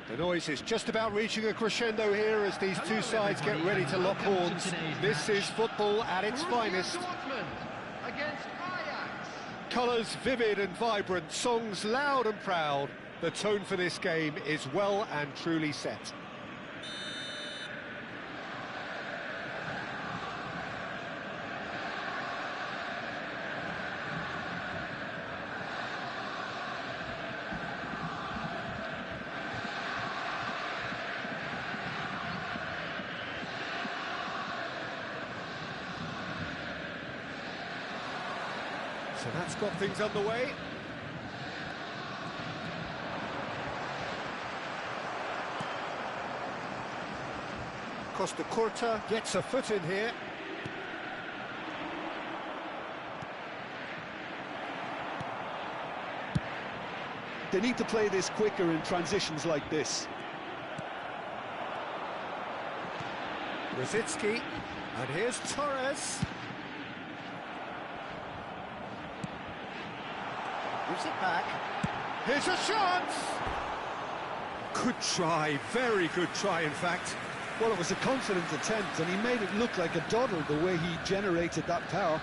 The noise is just about reaching a crescendo here as these two sides get ready to lock horns. This is football at its finest. Colours vivid and vibrant, songs loud and proud. The tone for this game is well and truly set. So that's got things underway. Costa Curta gets a foot in here. They need to play this quicker in transitions like this. Rosicki, and here's Torres. Gives it back. Here's a shot! Good try, very good try, in fact. Well, it was a confident attempt, and he made it look like a doddle the way he generated that power.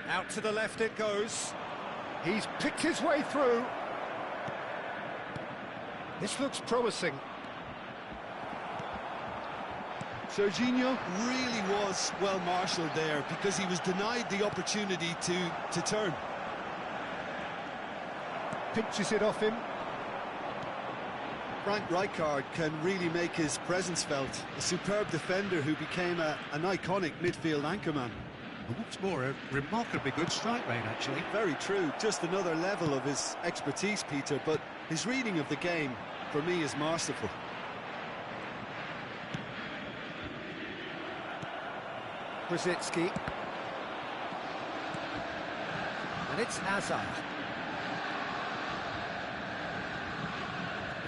Out to the left it goes. He's picked his way through. This looks promising. Serginho really was well marshalled there because he was denied the opportunity to turn. Pinches it off him. Frank Rijkaard can really make his presence felt. A superb defender who became an iconic midfield anchorman. And what's more, a remarkably good strike rate, actually. Very true. Just another level of his expertise, Peter, but his reading of the game, for me, is masterful. Rosicki. And it's Azar.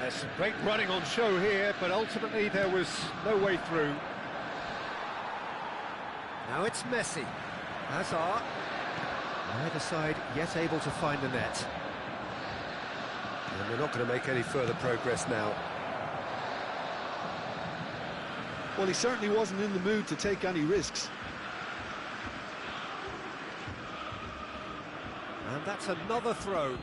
There's some great running on show here, but ultimately there was no way through. Now it's Messi. Hazard. Neither side yet able to find the net. And they're not going to make any further progress now. Well, he certainly wasn't in the mood to take any risks. And that's another throw.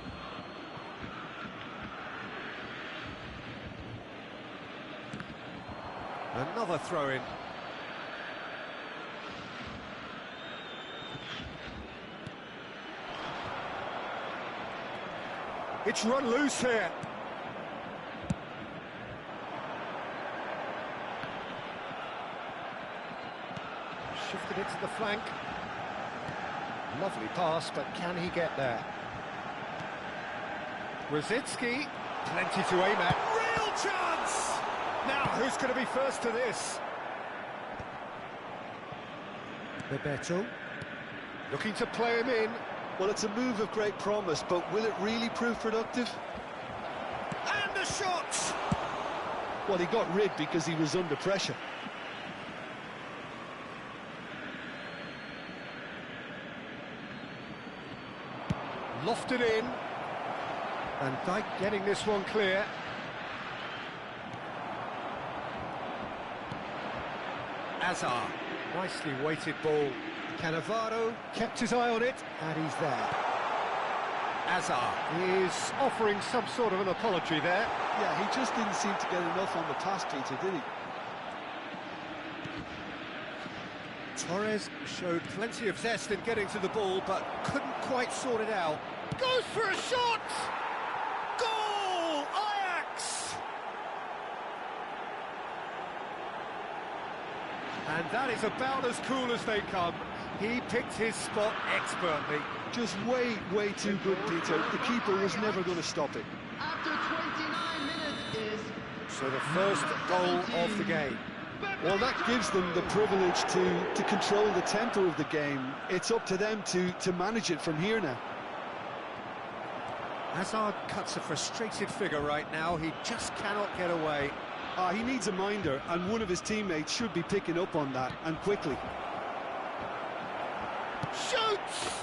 Another throw-in. It's run loose here. Shifted it to the flank. Lovely pass, but can he get there? Rosicki, plenty to aim at. Real chance! Now, who's going to be first to this? Bebeto, looking to play him in. Well, it's a move of great promise, but will it really prove productive? And the shot! Well, he got rid because he was under pressure. Lofted in. Van Dijk getting this one clear. Hazard, nicely weighted ball. Cannavaro kept his eye on it, and he's there. Hazard is offering some sort of an apology there. Yeah, he just didn't seem to get enough on the pass, Peter, did he? Torres showed plenty of zest in getting to the ball, but couldn't quite sort it out. Goes for a shot! Goal! Ajax! And that is about as cool as they come. He picked his spot expertly. Just way too good, Peter. The keeper was never going to stop it. After 29 minutes is... So the first goal of the game. Well, that gives them the privilege to control the tempo of the game. It's up to them to manage it from here now. Hazard cuts a frustrated figure right now. He just cannot get away. He needs a minder, and one of his teammates should be picking up on that, and quickly. Shoots!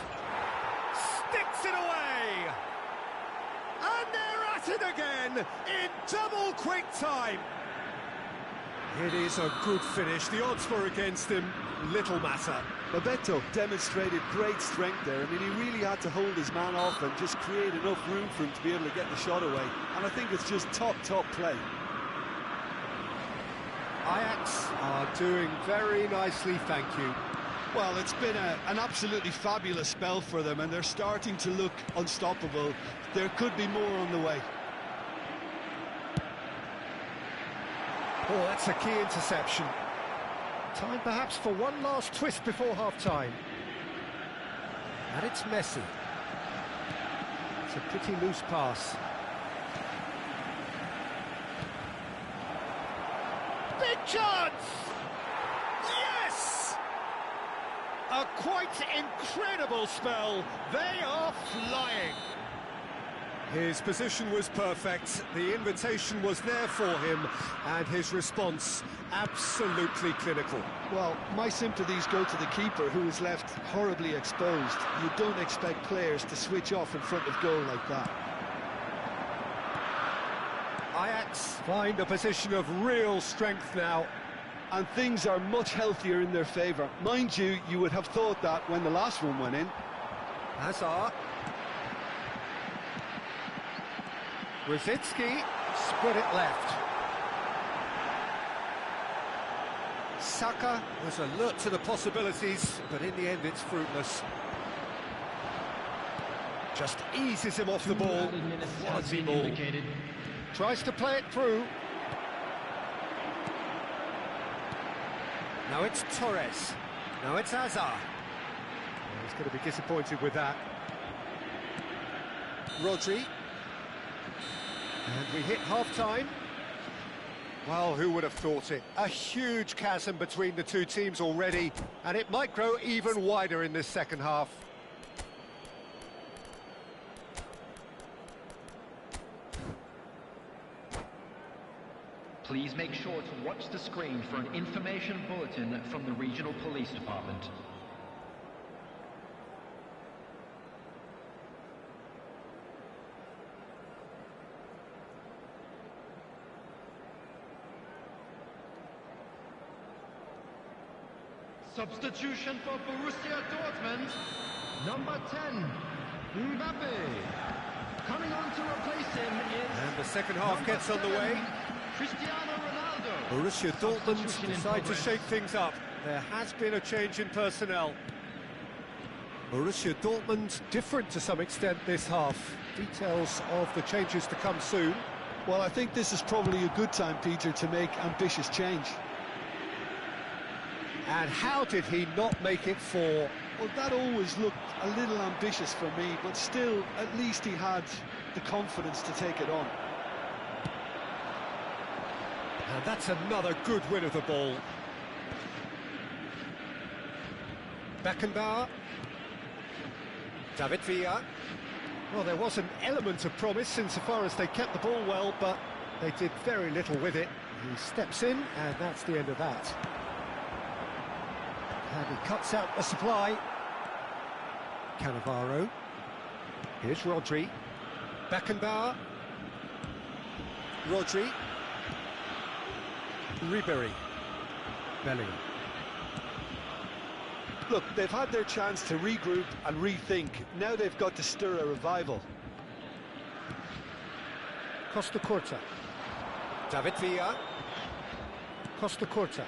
Sticks it away! And they're at it again in double quick time. It is a good finish. The odds were against him. Little matter. Bebeto demonstrated great strength there. I mean, he really had to hold his man off and just create enough room for him to be able to get the shot away. And I think it's just top play. Ajax are doing very nicely, thank you. Well, it's been an absolutely fabulous spell for them, and they're starting to look unstoppable. There could be more on the way. Oh, that's a key interception. Time perhaps for one last twist before half-time. And it's Messi. It's a pretty loose pass. Big chance! Yes! A quite incredible spell. They are flying. His position was perfect, the invitation was there for him, and his response absolutely clinical. Well, my sympathies go to the keeper, who is left horribly exposed. You don't expect players to switch off in front of goal like that. Ajax find a position of real strength now. And things are much healthier in their favour. Mind you, you would have thought that when the last one went in. Hazard. Rosicki, split it left. Saka was alert to the possibilities, but in the end it's fruitless. Just eases him off the ball. Quality ball. Tries to play it through. Now it's Torres. Now it's Hazard. Oh, he's going to be disappointed with that. Rodri. And we hit half-time. Well, who would have thought it? A huge chasm between the two teams already, and it might grow even wider in this second half. Please make sure to watch the screen for an information bulletin from the regional police department. Substitution for Borussia Dortmund, number 10, Mbappe. Coming on to replace him is... And the second half gets underway. Cristiano Ronaldo. Borussia Dortmund decide to shake things up. There has been a change in personnel. Borussia Dortmund different to some extent this half. Details of the changes to come soon. Well, I think this is probably a good time, Peter, to make ambitious change. And how did he not make it 4? Well, that always looked a little ambitious for me, but still, at least he had the confidence to take it on. And that's another good win of the ball. Beckenbauer. David Villa. Well, there was an element of promise insofar as they kept the ball well, but they did very little with it. He steps in, and that's the end of that. And he cuts out the supply. Cannavaro. Here's Rodri. Beckenbauer. Rodri. Ribéry. Bellingham. Look, they've had their chance to regroup and rethink. Now they've got to stir a revival. Costa Curta. David Villa. Costa Curta.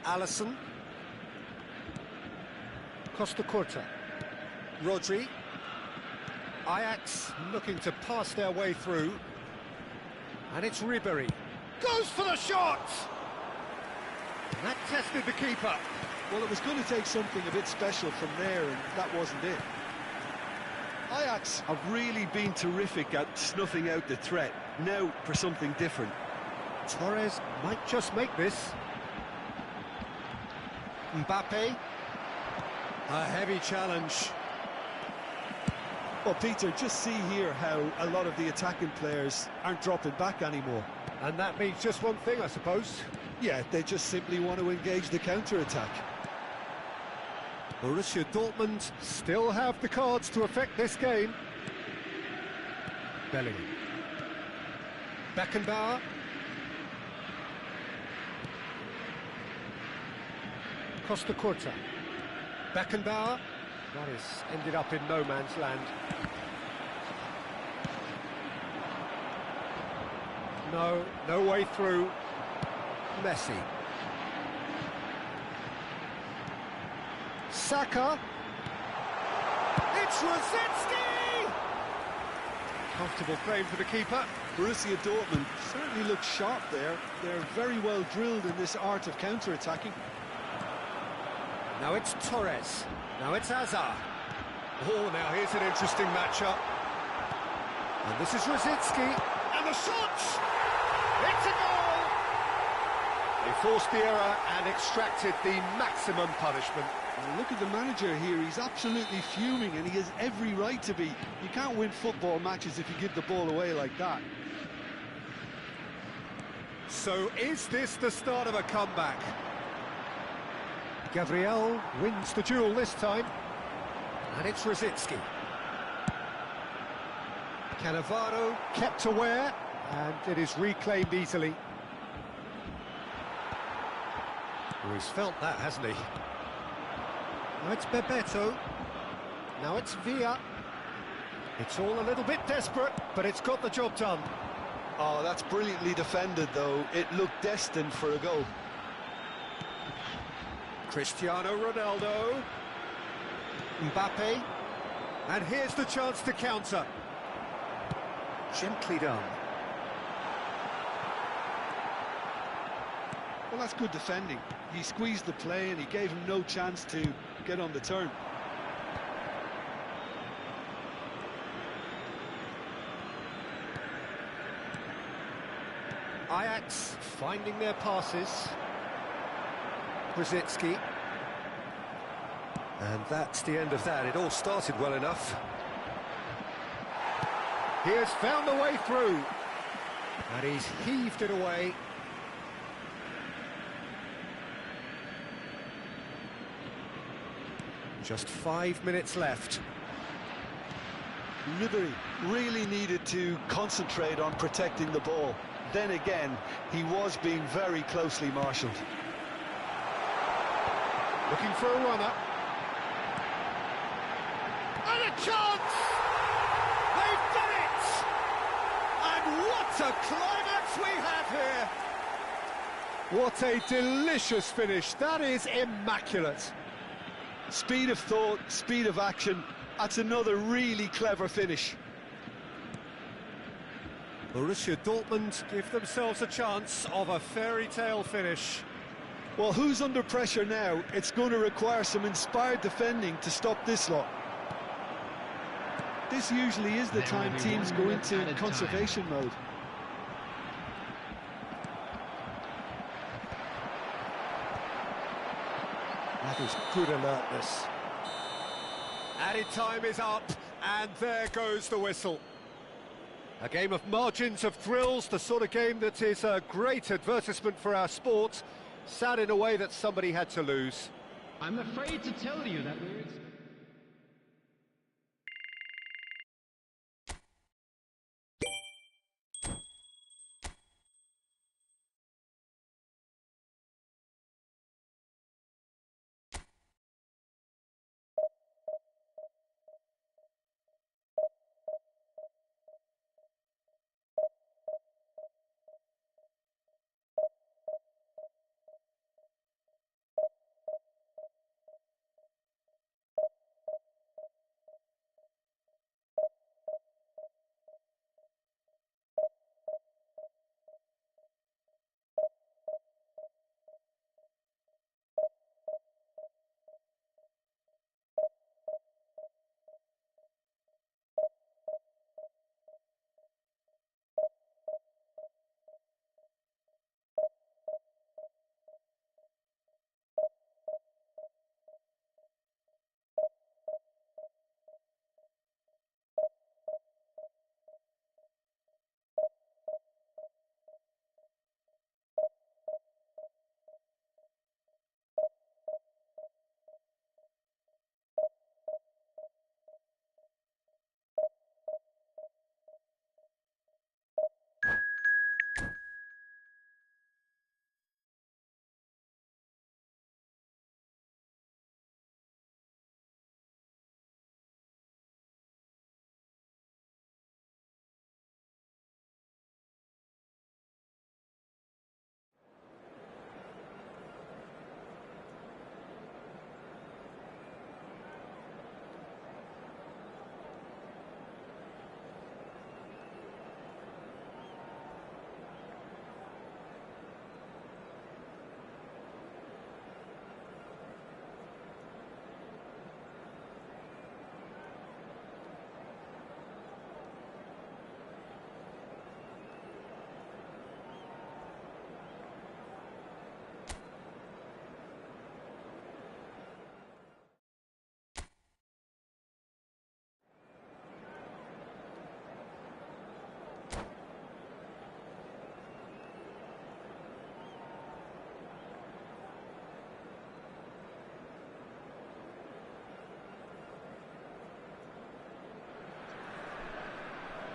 Alisson. Costa Curta. Rodri. Ajax looking to pass their way through. And it's Ribéry. Goes for the shot! That tested the keeper. Well, it was going to take something a bit special from there, and that wasn't it. Ajax have really been terrific at snuffing out the threat. Now for something different. Torres might just make this. Mbappe. A heavy challenge. Well, Peter, just see here how a lot of the attacking players aren't dropping back anymore. And that means just one thing, I suppose. Yeah, they just simply want to engage the counter-attack. Borussia Dortmund still have the cards to affect this game. Bellingham. Beckenbauer. Costa Curta. Beckenbauer. That is ended up in no man's land. No way through. Messi. Saka. It's Rosicki! Comfortable frame for the keeper. Borussia Dortmund certainly look sharp there. They're very well drilled in this art of counter-attacking. Now it's Torres. Now it's Hazard. Oh, now here's an interesting matchup. And this is Rosicki. And the shot! It's a goal! They forced the error and extracted the maximum punishment. Well, look at the manager here. He's absolutely fuming, and he has every right to be. You can't win football matches if you give the ball away like that. So is this the start of a comeback? Gabriel wins the duel this time. And it's Rosicki. Cannavaro kept aware, and it is reclaimed easily. Oh, he's felt that, hasn't he? Now it's Bebeto. Now it's Villa. It's all a little bit desperate, but it's got the job done. Oh, that's brilliantly defended, though. It looked destined for a goal. Cristiano Ronaldo. Mbappe. And here's the chance to counter. Gently done. Well, that's good defending. He squeezed the play and he gave him no chance to get on the turn. Ajax finding their passes. Rosicki. And that's the end of that. It all started well enough. He has found the way through. And he's heaved it away. Just 5 minutes left. Ribery really needed to concentrate on protecting the ball. Then again, he was being very closely marshalled. Looking for a runner. And a chance! They've done it! And what a climax we have here! What a delicious finish. That is immaculate. Speed of thought, speed of action. That's another really clever finish. Borussia Dortmund give themselves a chance of a fairy tale finish. Well, who's under pressure now? It's going to require some inspired defending to stop this lot. This usually is the time teams go into conservation mode. That is good alertness. Added time is up, and there goes the whistle. A game of margins, of thrills, the sort of game that is a great advertisement for our sport. Sad in a way that somebody had to lose. I'm afraid to tell you that we're...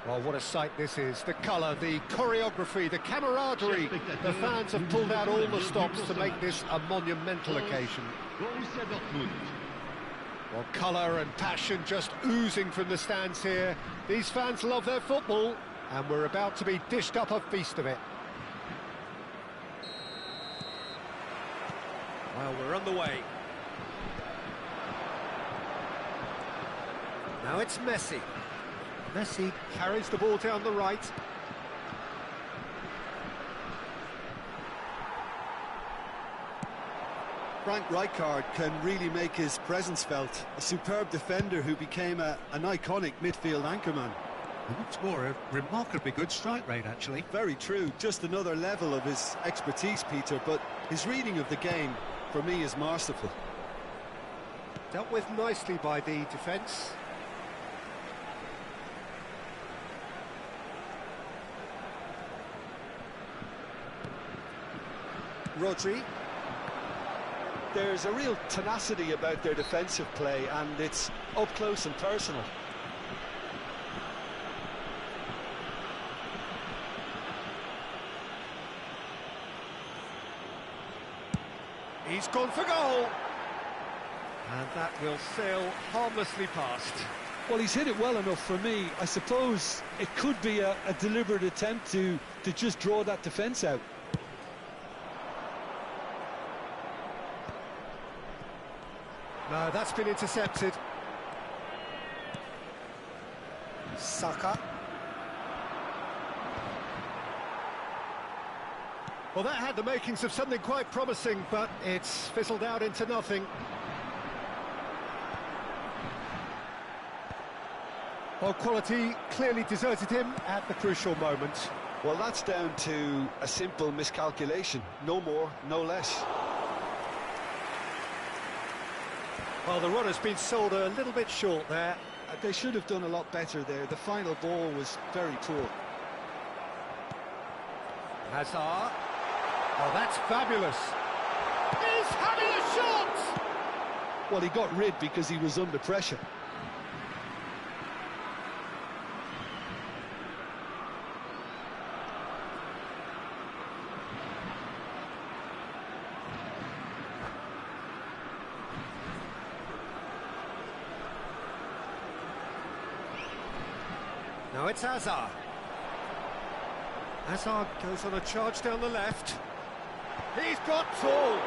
Well, what a sight this is. The colour, the choreography, the camaraderie. The fans have pulled out all the stops to make this a monumental occasion. Well, colour and passion just oozing from the stands here. These fans love their football, and we're about to be dished up a feast of it. Well, we're on the way. Now it's Messi. Messi carries the ball down the right. Frank Rijkaard can really make his presence felt. A superb defender who became an iconic midfield anchorman. And what's more, a remarkably good strike rate, actually. Very true, just another level of his expertise, Peter, but his reading of the game, for me, is masterful. Dealt with nicely by the defence. Rodri. There's a real tenacity about their defensive play, and it's up close and personal. He's gone for goal. And that will sail harmlessly past. Well, he's hit it well enough for me. I suppose it could be a deliberate attempt to just draw that defence out. No, that's been intercepted. Saka. Well, that had the makings of something quite promising, but it's fizzled out into nothing. Well, quality clearly deserted him at the crucial moment. Well, that's down to a simple miscalculation. No more, no less. Well, the run has been sold a little bit short there. They should have done a lot better there. The final ball was very poor. Hazard. Oh, that's fabulous. He's having a shot! Well, he got rid because he was under pressure. Now it's Hazard. Hazard goes on a charge down the left. He's got full.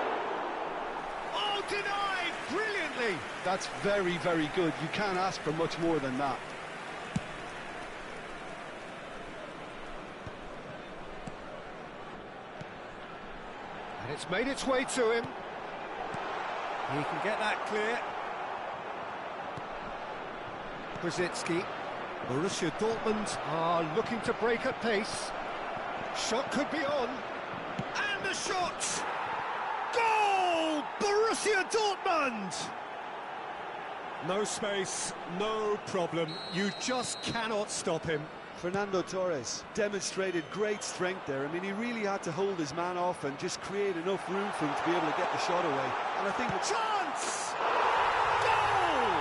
Oh, denied brilliantly. That's very, very good. You can't ask for much more than that. And it's made its way to him. He can get that clear. Brzezinski. Borussia Dortmund are looking to break at pace. Shot could be on. And the shot! Goal! Borussia Dortmund! No space, no problem. You just cannot stop him. Fernando Torres demonstrated great strength there. I mean, he really had to hold his man off and just create enough room for him to be able to get the shot away. And I think the chance! Goal!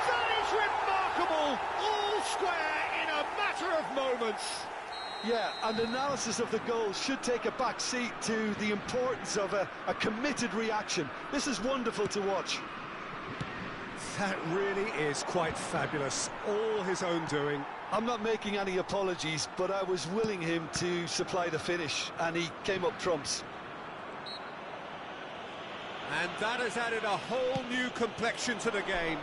That is remarkable! All square in a matter of moments. Yeah, and analysis of the goal should take a back seat to the importance of a committed reaction. This is wonderful to watch. That really is quite fabulous. All his own doing. I'm not making any apologies, but I was willing him to supply the finish, and he came up trumps. And that has added a whole new complexion to the game.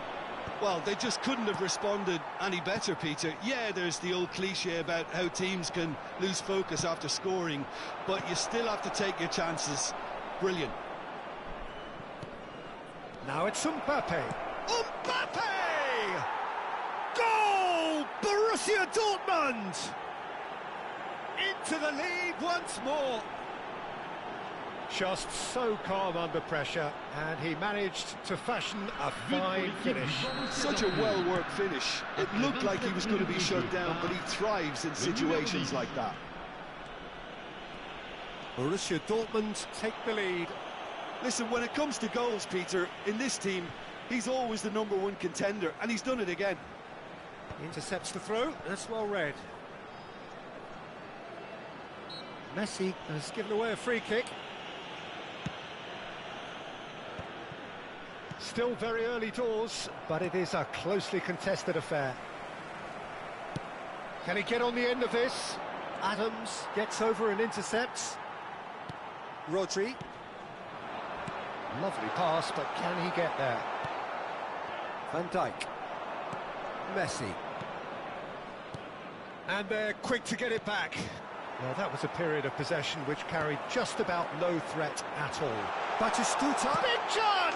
Well, they just couldn't have responded any better, Peter. Yeah, there's the old cliche about how teams can lose focus after scoring, but you still have to take your chances. Brilliant. Now it's Mbappe. Mbappe! Goal! Borussia Dortmund! Into the lead once more. Just so calm under pressure, and he managed to fashion a fine finish. Such a well-worked finish. It looked like he was going to be shut down, but he thrives in situations like that. Borussia Dortmund take the lead. Listen, when it comes to goals, Peter, in this team, he's always the #1 contender, and he's done it again. Intercepts the throw, that's well read. Messi has given away a free kick. Still very early doors, but it is a closely contested affair. Can he get on the end of this? Adams gets over and intercepts. Rodri. Lovely pass, but can he get there? Van Dijk. Messi. And they're quick to get it back. Well, that was a period of possession which carried just about no threat at all. Batistuta. Big chance!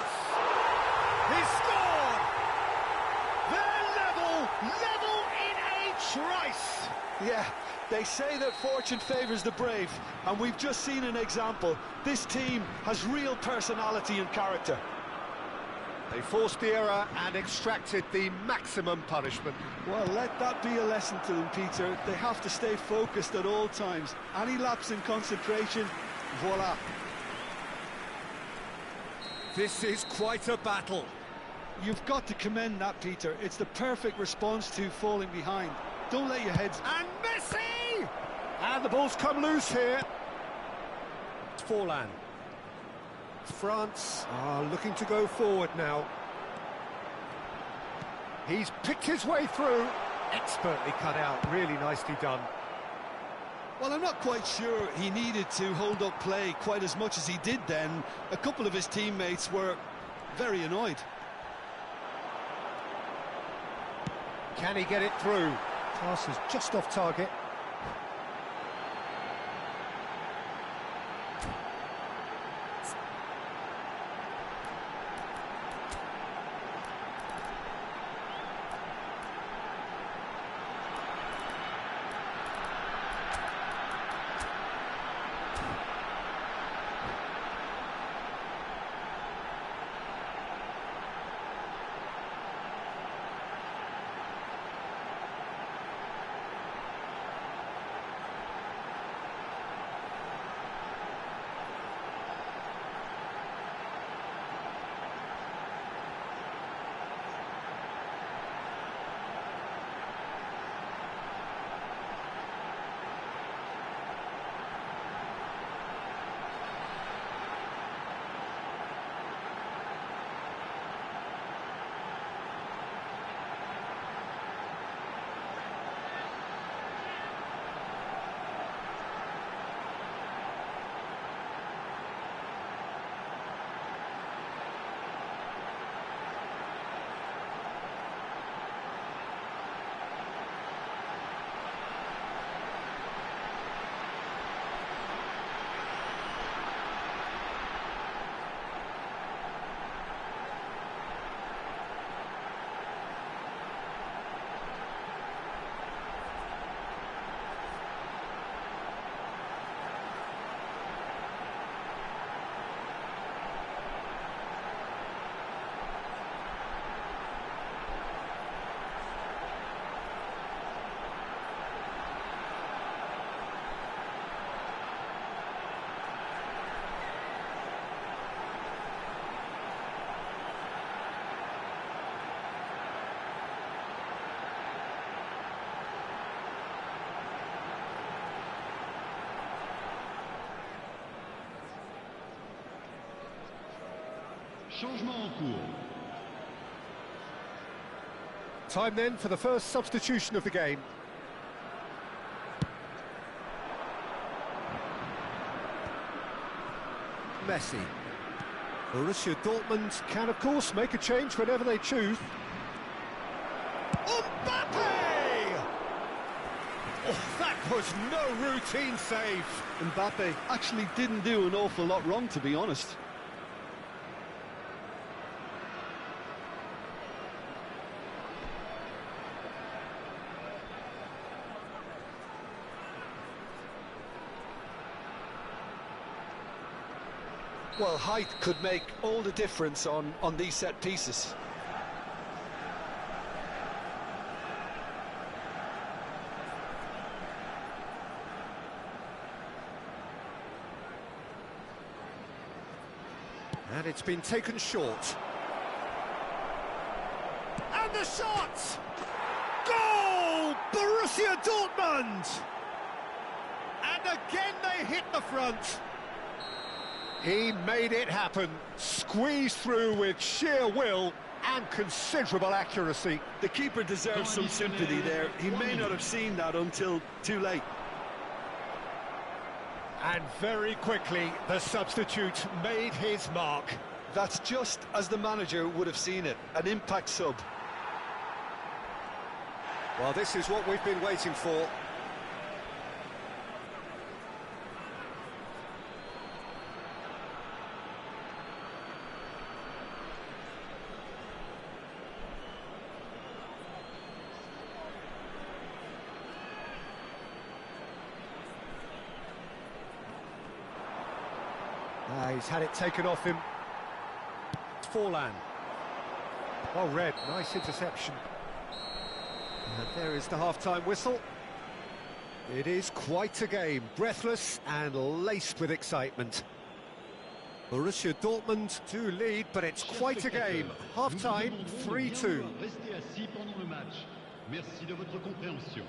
He scored! They're level in a trice! Yeah, they say that fortune favours the brave, and we've just seen an example. This team has real personality and character. They forced the error and extracted the maximum punishment. Well, let that be a lesson to them, Peter. They have to stay focused at all times. Any lapse in concentration Voila. This is quite a battle. You've got to commend that, Peter. It's the perfect response to falling behind. Don't let your heads... And Messi! And the ball's come loose here. It's Forlan. France are looking to go forward now. He's picked his way through. Expertly cut out, really nicely done. Well, I'm not quite sure he needed to hold up play quite as much as he did then. A couple of his teammates were very annoyed. Can he get it through? Pass is just off target. Changement en cours. Time then for the first substitution of the game. Messi. Borussia Dortmund can, of course, make a change whenever they choose. Mbappe! Oh, that was no routine save. Mbappe actually didn't do an awful lot wrong, to be honest. Well, height could make all the difference on these set pieces. And it's been taken short. And the shot! Goal! Borussia Dortmund! And again they hit the front. He made it happen, squeezed through with sheer will and considerable accuracy. The keeper deserves some sympathy there. He may not have seen that until too late. And very quickly, the substitute made his mark. That's just as the manager would have seen it, an impact sub. Well, this is what we've been waiting for. He's had it taken off him. It's Forlan. Well read, nice interception. And there is the half-time whistle. It is quite a game, breathless and laced with excitement. Borussia Dortmund do lead, but it's quite a game. Half-time, 3-2. Restez assis pendant le match. Merci de votre compréhension.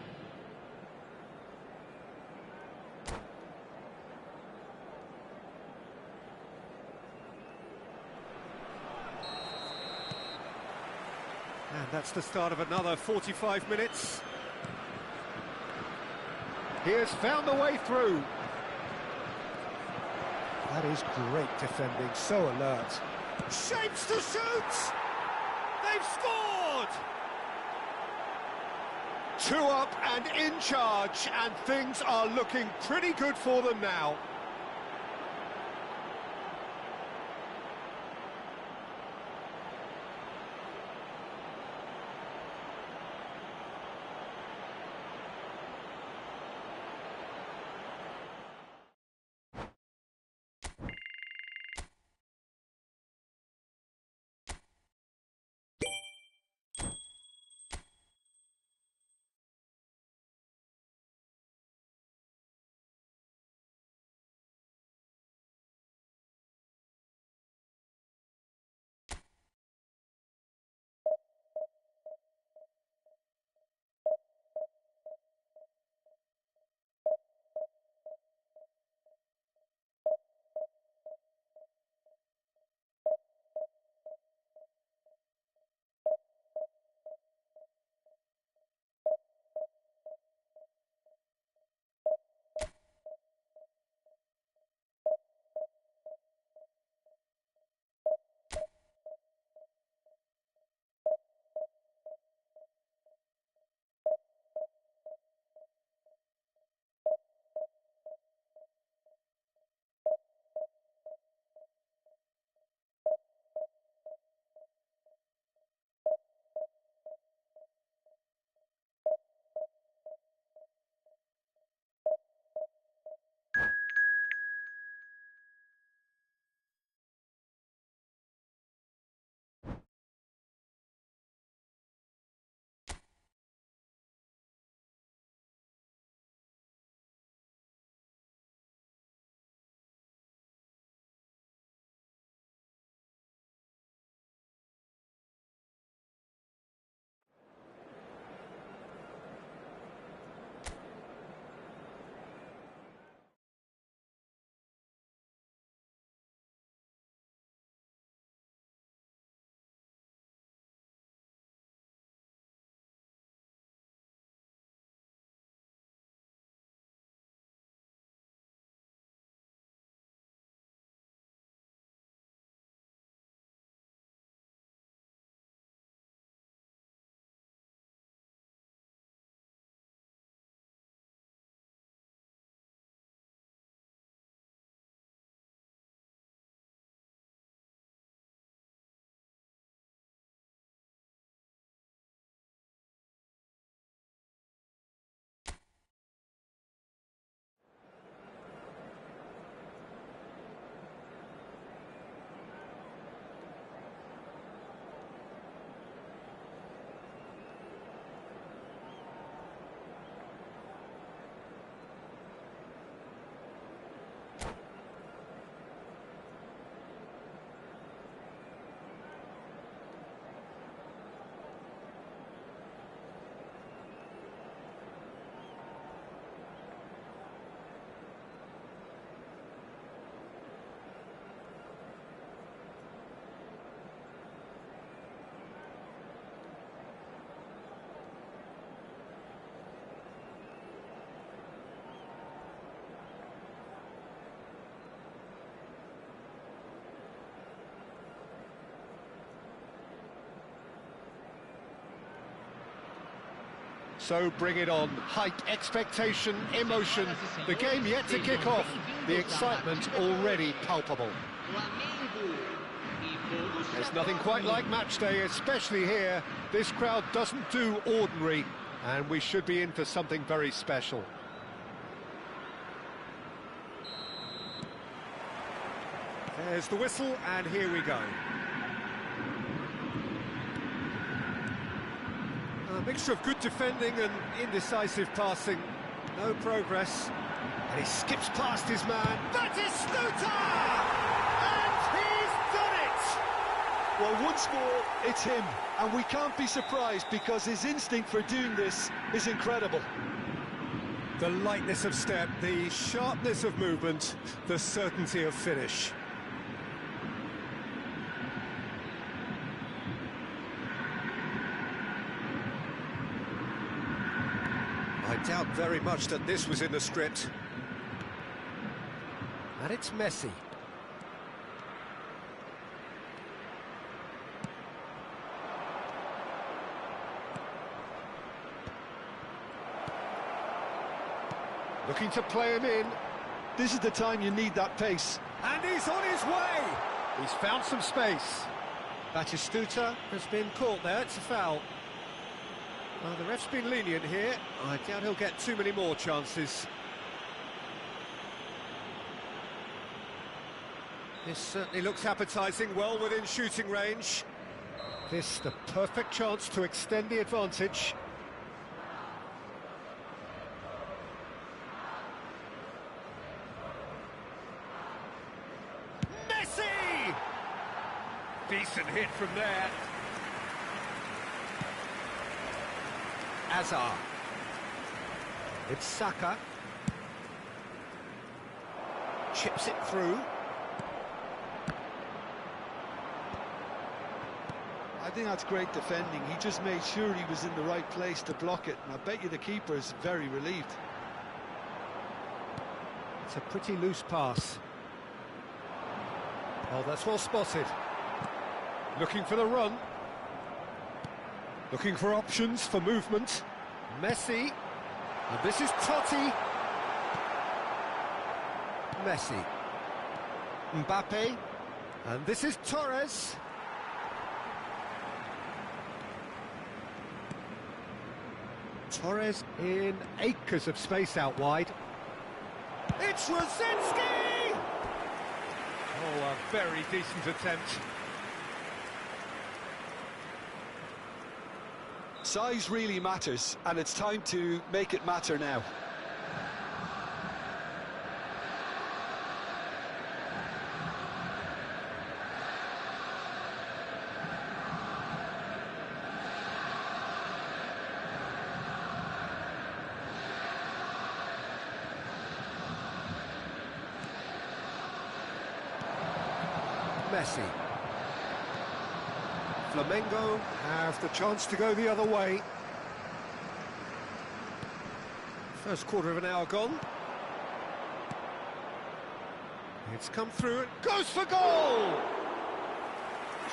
And that's the start of another 45 minutes. He has found the way through. That is great defending, so alert. Shapes to shoot! They've scored! 2 up and in charge, and things are looking pretty good for them now. So bring it on. Hype, expectation, emotion. The game yet to kick off. The excitement already palpable. There's nothing quite like match day, especially here. This crowd doesn't do ordinary, and we should be in for something very special. There's the whistle, and here we go. A mixture of good defending and indecisive passing. No progress. And he skips past his man. Batistuta! And he's done it! Well, once more, it's him. And we can't be surprised because his instinct for doing this is incredible. The lightness of step, the sharpness of movement, the certainty of finish. I doubt very much that this was in the script. And it's Messi. Looking to play him in. This is the time you need that pace. And he's on his way! He's found some space. Batistuta has been caught there, it's a foul. Well, the ref's been lenient here. I doubt he'll get too many more chances. This certainly looks appetising, well within shooting range. This the perfect chance to extend the advantage. Messi! Decent hit from there. Azar. It's Saka. Chips it through. I think that's great defending. He just made sure he was in the right place to block it. And I bet you the keeper is very relieved. It's a pretty loose pass. Oh, that's well spotted. Looking for the run. Looking for options for movement. Messi. And this is Totti. Messi. Mbappe. And this is Torres. Torres in acres of space out wide. It's Rosicki! Oh, a very decent attempt. Size really matters, and it's time to make it matter now. Messi. Flamengo have the chance to go the other way. First quarter of an hour gone. It's come through and goes for goal!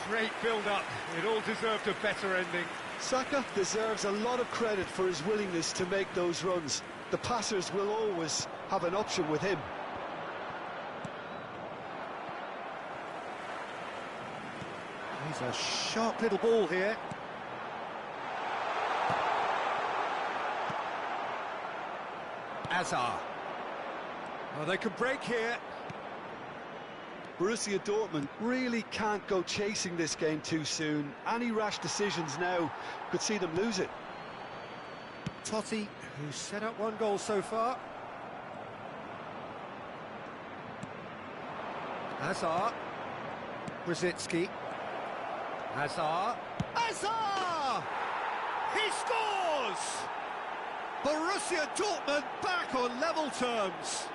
Great build-up. It all deserved a better ending. Saka deserves a lot of credit for his willingness to make those runs. The passers will always have an option with him. He's a sharp little ball here. Azar. Oh, they could break here. Borussia Dortmund really can't go chasing this game too soon. Any rash decisions now could see them lose it. Totti, who's set up one goal so far. Azar. Rosicki. Azar. Azar! He scores! Borussia Dortmund back on level terms.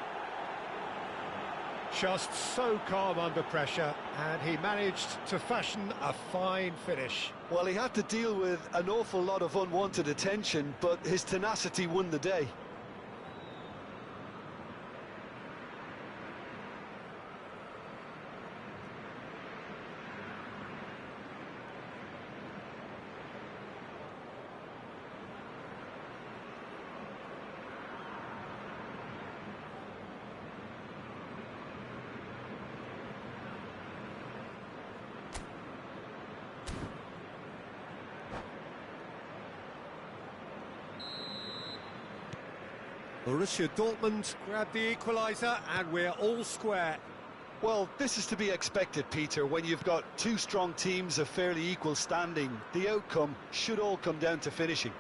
Just so calm under pressure, and he managed to fashion a fine finish. Well, he had to deal with an awful lot of unwanted attention, but his tenacity won the day. Borussia Dortmund grabbed the equaliser, and we're all square. Well, this is to be expected, Peter. When you've got two strong teams of fairly equal standing, the outcome should all come down to finishing.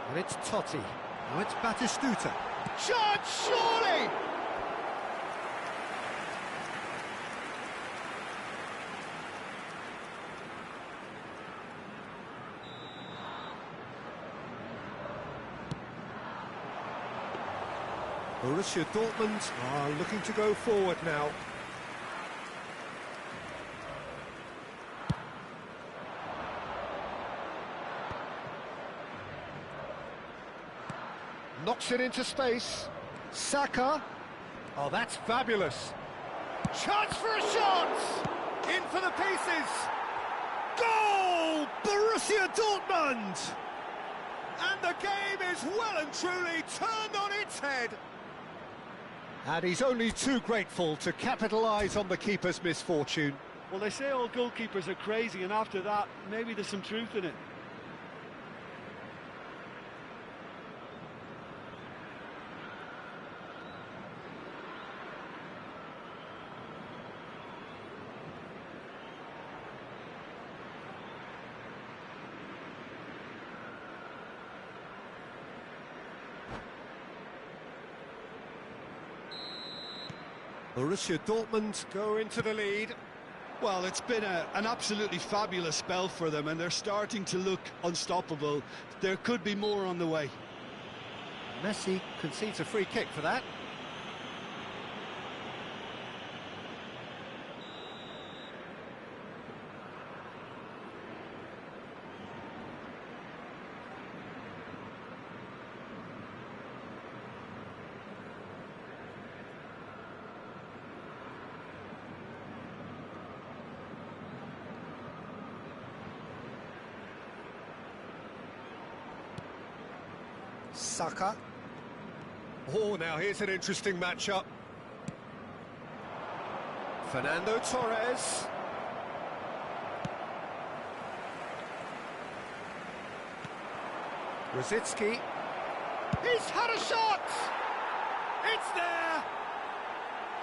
And it's Totti. Now it's Batistuta. Shot, surely! Borussia Dortmund are looking to go forward now. Knocks it into space. Saka. Oh, that's fabulous. Chance for a shot! In for the pieces! Goal! Borussia Dortmund! And the game is well and truly turned on its head. And he's only too grateful to capitalise on the keeper's misfortune. Well, they say all goalkeepers are crazy, and after that, maybe there's some truth in it. Borussia Dortmund go into the lead. Well, it's been an absolutely fabulous spell for them, and they're starting to look unstoppable. There could be more on the way. Messi concedes a free kick for that. Saka. Oh, now here's an interesting matchup. Fernando Torres. Rosicki. He's had a shot! It's there!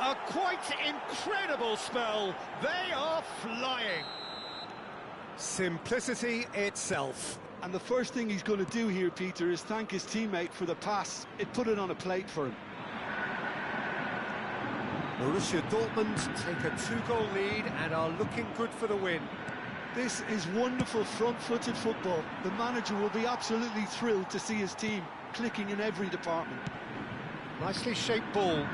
A quite incredible spell. They are flying. Simplicity itself. And the first thing he's going to do here, Peter, is thank his teammate for the pass. It put it on a plate for him. Borussia Dortmund take a 2-goal lead and are looking good for the win. This is wonderful front-footed football. The manager will be absolutely thrilled to see his team clicking in every department. Nicely shaped ball.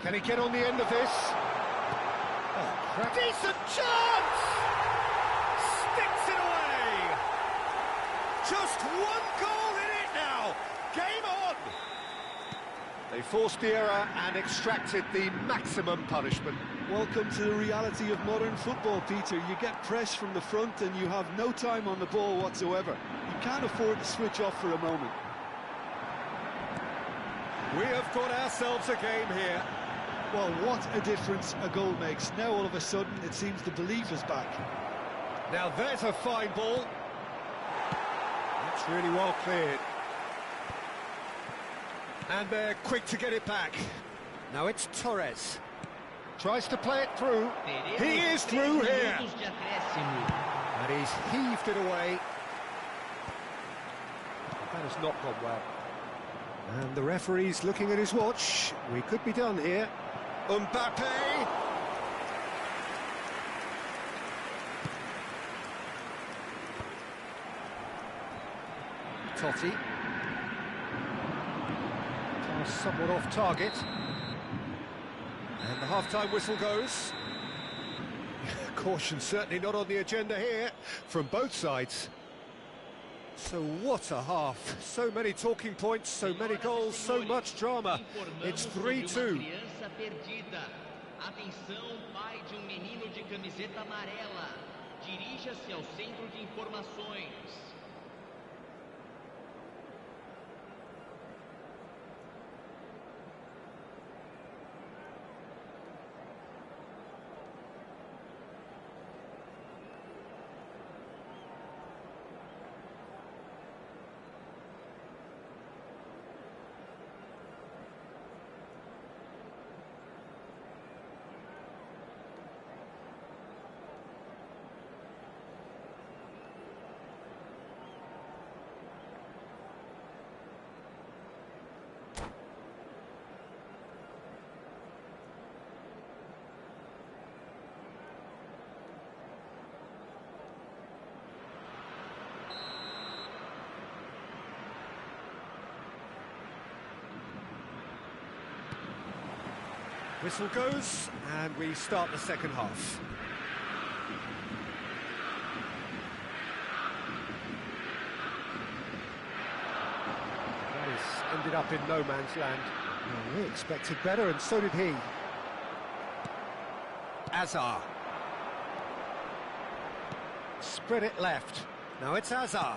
Can he get on the end of this? Oh, crap. Decent chance! Sticks it away! Just one goal in it now. Game on. They forced the error and extracted the maximum punishment. Welcome to the reality of modern football, Peter. You get press from the front and you have no time on the ball whatsoever. You can't afford to switch off for a moment. We have got ourselves a game here. Well, what a difference a goal makes. Now all of a sudden it seems the belief is back. Now there's a fine ball. That's really well cleared. And they're quick to get it back. Now it's Torres. Tries to play it through. He is through here. And he's heaved it away. That has not gone well. And the referee's looking at his watch. We could be done here. Mbappe. Totti. Pass somewhat off target. And the half-time whistle goes. Caution certainly not on the agenda here from both sides. So what a half. So many talking points, so many goals, so much drama. It's 3-2. Atenção, pai de menino de camiseta amarela. Dirija-se ao centro de informações. Whistle goes, and we start the second half. He's ended up in no man's land. Well, we expected better, and so did he. Azar. Spread it left. Now it's Azar.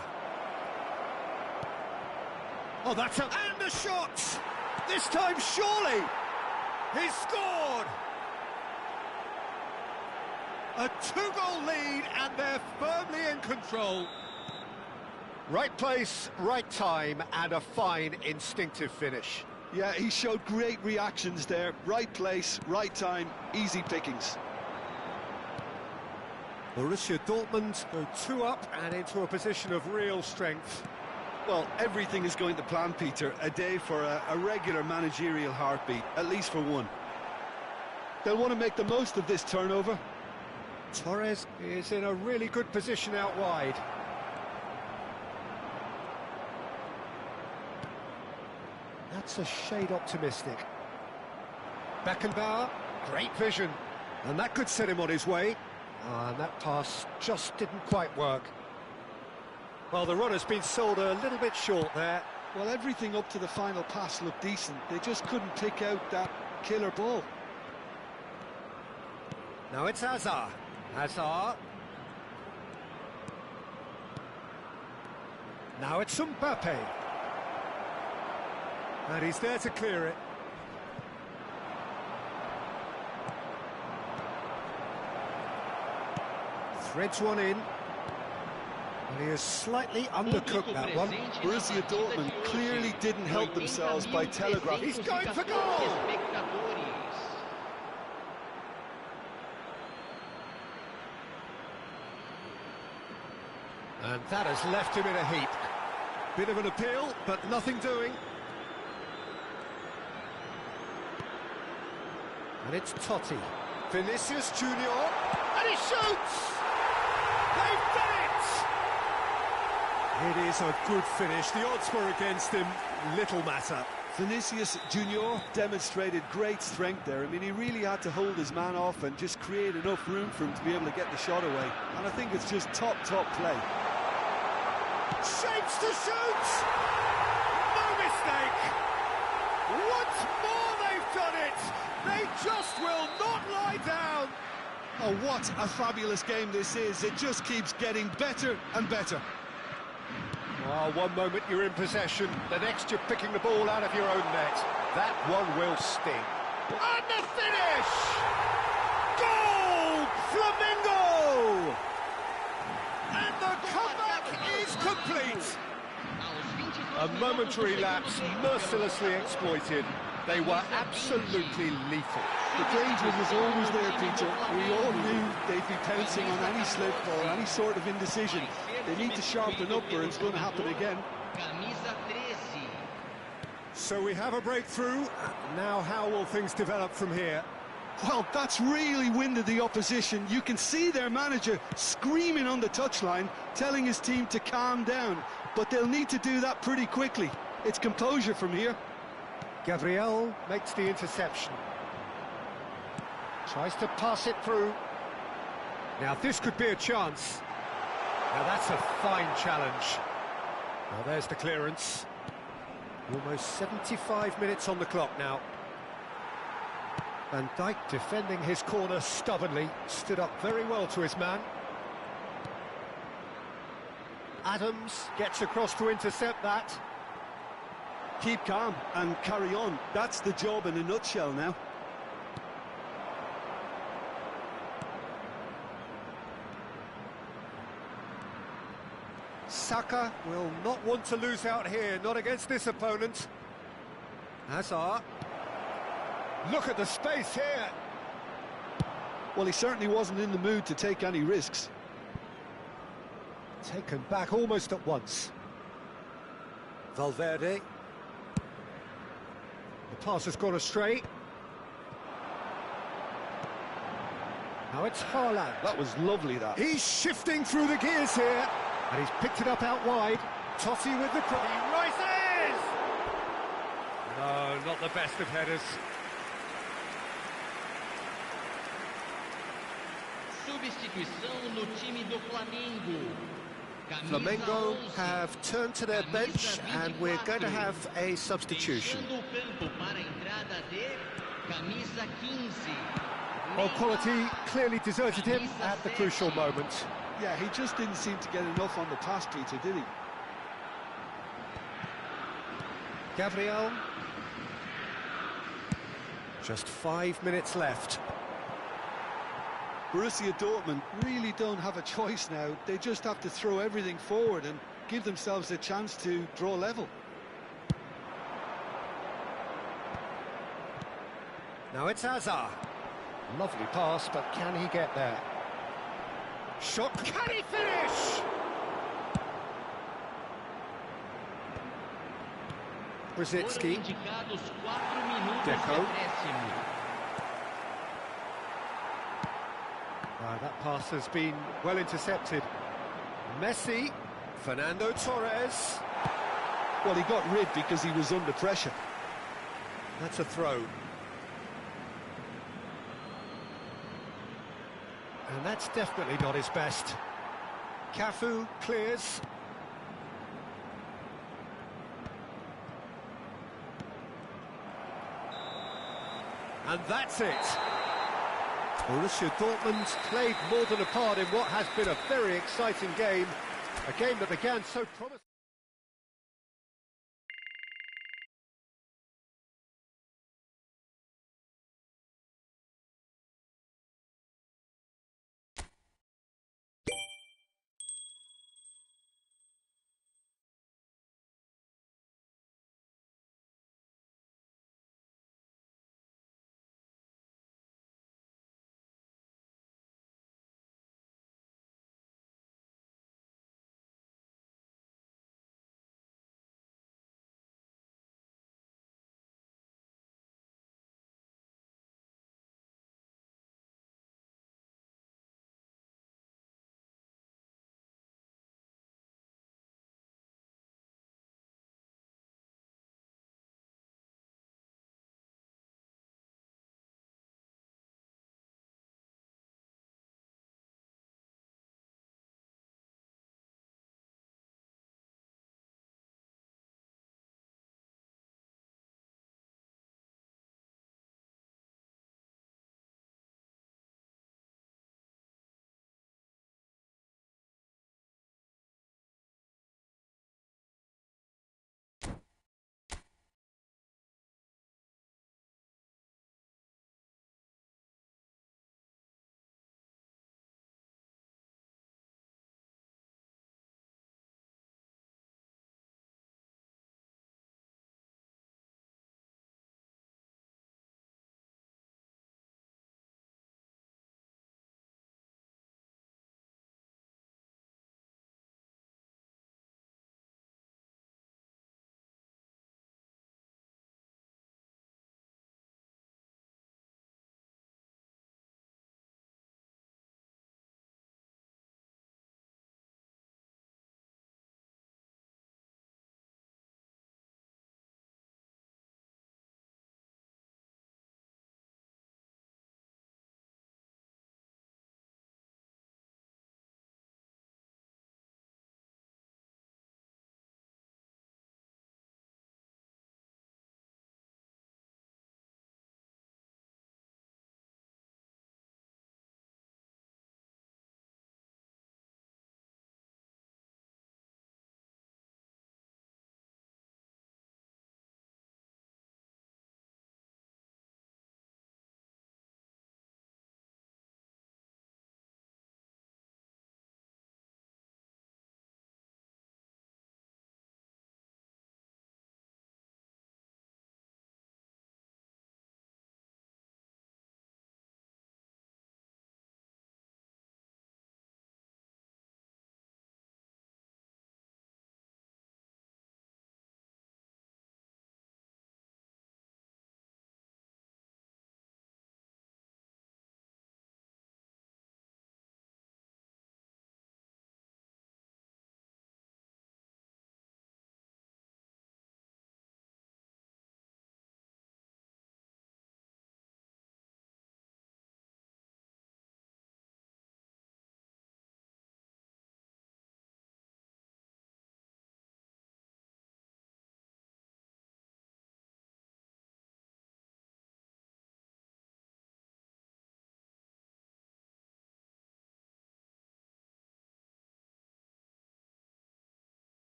Oh, that's a... And the shot! This time, surely! He's scored! A 2-goal lead, and they're firmly in control. Right place, right time, and a fine instinctive finish. Yeah, he showed great reactions there. Right place, right time, easy pickings. Borussia Dortmund go 2 up and into a position of real strength. Well, everything is going to plan, Peter. A day for a regular managerial heartbeat, at least for one. They'll want to make the most of this turnover. Torres is in a really good position out wide. That's a shade optimistic. Beckenbauer, great vision. And that could set him on his way. And that pass just didn't quite work. Well, the run has been sold a little bit short there. Well, everything up to the final pass looked decent. They just couldn't pick out that killer ball. Now it's Azar. Azar. Now it's Mbappe. And he's there to clear it. Threads one in. And he has slightly undercooked that one. Borussia Dortmund clearly didn't help themselves by telegraphing. He's going for goal! And that has left him in a heap. Bit of an appeal, but nothing doing. And it's Totti. Vinicius Junior, and he shoots! They've done it! It is a good finish. The odds were against him. Little matter. Vinicius Junior demonstrated great strength there. I mean, he really had to hold his man off and just create enough room for him to be able to get the shot away. And I think it's just top play. Shapes to shoot! No mistake! Once more they've done it! They just will not lie down! Oh, what a fabulous game this is. It just keeps getting better and better. Oh, one moment you're in possession, the next you're picking the ball out of your own net. That one will sting. And the finish! Goal! Flamingo! And the comeback is complete. A momentary lapse mercilessly exploited. They were absolutely lethal. The danger was always there, Peter. We all knew they'd be pouncing on any slip or any sort of indecision. They need to sharpen up or it's going to happen again. So we have a breakthrough. Now how will things develop from here? Well, that's really winded the opposition. You can see their manager screaming on the touchline, telling his team to calm down. But they'll need to do that pretty quickly. It's composure from here. Gabriel makes the interception. Tries to pass it through. Now this could be a chance. Now that's a fine challenge. Now there's the clearance. Almost 75 minutes on the clock now. Van Dijk defending his corner stubbornly, stood up very well to his man. Adams gets across to intercept that. Keep calm and carry on. That's the job in a nutshell now. Saka will not want to lose out here, not against this opponent. Hazard. Look at the space here. Well, he certainly wasn't in the mood to take any risks. Taken back almost at once. Valverde. The pass has gone astray. Now it's Haaland. That was lovely, that. He's shifting through the gears here. And he's picked it up out wide. Totti with the cross. He rises! No, not the best of headers. substituição no time do Flamengo. Flamengo have turned to their bench and we're going to have a substitution. Deixando o campo para a entrada de camisa 15. Well, quality clearly deserted him at the crucial moment. Yeah, he just didn't seem to get enough on the pass, Peter, did he? Gabriel. Just 5 minutes left. Borussia Dortmund really don't have a choice now. They just have to throw everything forward and give themselves a chance to draw level. Now it's Hazard. Lovely pass, but can he get there? Shot, can he finish? Brzezinski. Deco. That pass has been well intercepted. Messi, Fernando Torres. Well, he got rid because he was under pressure. That's a throw. And that's definitely not his best. Cafu clears. And that's it. Borussia Dortmund played more than a part in what has been a very exciting game. A game that began so promising.